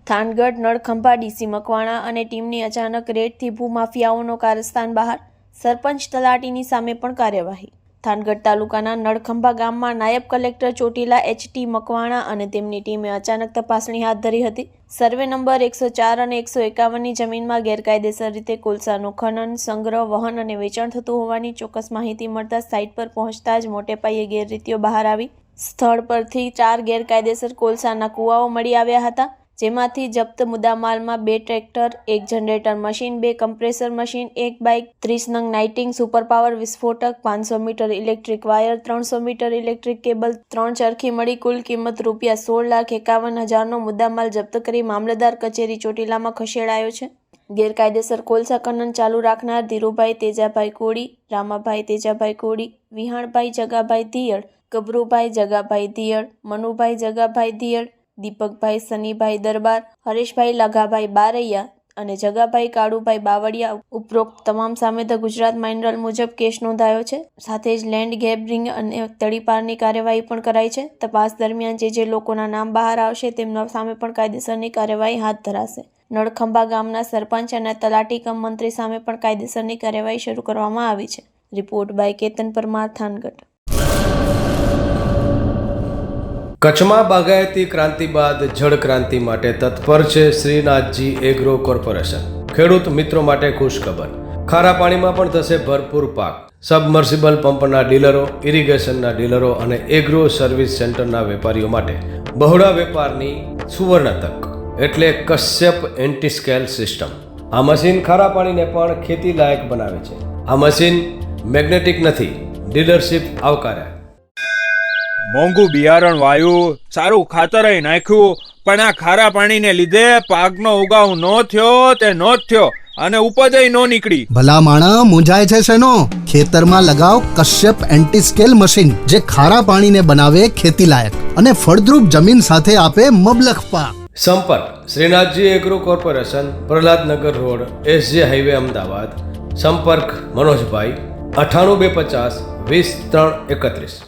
Thangadh નળખંભા DC Makwana અને ટીમની અચાનક રેડથી ભૂમાફિયાઓનો કારસ્તાન બહાર, સરપંચ તલાટીની સામે પણ કાર્યવાહી. થાનગઢ તાલુકાના નળખંભા ગામમાં નાયબ કલેક્ટર ચોટીલા એચ.ટી. મકવાણા અને તેમની ટીમે અચાનક તપાસણી હાથ ધરી હતી. સર્વે નંબર 104 અને 151ની જમીનમાં ગેરકાયદેસર રીતે કોલસાનું ખનન, સંગ્રહ, વહન અને વેચાણ થતું હોવાની ચોક્કસ માહિતી મળતા સાઇટ પર પહોંચતા જ મોટે પાયે ગેરરીતિઓ બહાર આવી. સ્થળ પરથી 4 ગેરકાયદેસર કોલસાના કુવાઓ મળી આવ્યા હતા, જેમાંથી જપ્ત મુદ્દામાલમાં 2 tractor, 1 generator machine, 2 compressor machine, 1 bike, 30 નંગ નાઇટિંગ સુપરપાવર વિસ્ફોટક, 500 metre electric wire, 300 metre electric cable, 3 ચરખી મળી કુલ કિંમત ₹16,51,000નો મુદ્દામાલ જપ્ત કરી મામલતદાર કચેરી ચોટીલામાં ખસેડાયો છે. ગેરકાયદેસર કોલસા ખનન ચાલુ રાખનાર ધીરુભાઈ તેજાભાઈ કોડી, રામાભાઈ તેજાભાઈ કોડી, વિહાણભાઈ જગાભાઈ દિયડ, ગભરુભાઈ જગાભાઈ દિયડ, મનુભાઈ જગાભાઈ દિયડ, દીપકભાઈ સનીભાઈ દરબાર, હરેશભાઈ લગાભાઈ બારૈયા અને જગાભાઈ કાળુભાઈ બાવળિયા ઉપરોક્ત તમામ સામે ધ ગુજરાત માઇનરલ મુજબ કેસ નોંધાયો છે. સાથે જ લેન્ડ ગેબરિંગ અને તડીપારની કાર્યવાહી પણ કરાઈ છે. તપાસ દરમિયાન જે લોકોના નામ બહાર આવશે તેમના સામે પણ કાયદેસરની કાર્યવાહી હાથ ધરાશે. નળખંભા ગામના સરપંચ અને તલાટી કમ મંત્રી સામે પણ કાયદેસરની કાર્યવાહી શરૂ કરવામાં આવી છે. Report by Ketan Parmar, Thangadh. કચ્છમાં બાગાયતી ક્રાંતિ બાદ જળ ક્રાંતિ માટે તત્પર છે શ્રીનાથજી એગ્રો કોર્પોરેશન. ખેડૂત મિત્રો માટે ખુશખબર, ખારા પાણીમાં પણ થશે ભરપૂર પાક. સબમર્સિબલ પંપના ડીલરો, ઇરિગેશનના ડીલરો અને એગ્રો સર્વિસ સેન્ટરના વેપારીઓ માટે બહોળા વેપારની સુવર્ણ તક એટલે કશ્યપ એન્ટીસ્કેલ સિસ્ટમ. આ મશીન ખારા પાણીને પણ ખેતી લાયક બનાવે છે. આ મશીન મેગ્નેટિક નથી, ડીલરશીપ આવકાર્યા. મોંઘું બિયારણ વાયું, સારું ખાતરય નાખ્યું, પણ આ ખારા પાણીને લીધે પાકનો ઉગાવ નો થયો તે નો જ થયો અને ઉપજય નો નીકળી. ભલા માણા મૂંઝાય છે શેનો? ખેતરમાં લગાવ કશ્યપ એન્ટીસ્કેલ મશીન, જે ખારા પાણીને બનાવે ખેતી લાયક અને ફળદ્રુપ જમીન સાથે આપે મબલખ પાક. સંપર્ક Shrinathji agro corporation, Prahlad Nagar road, SJ highway, Ahmedabad. સંપર્ક મનોજભાઈ 98 250 20 3 31.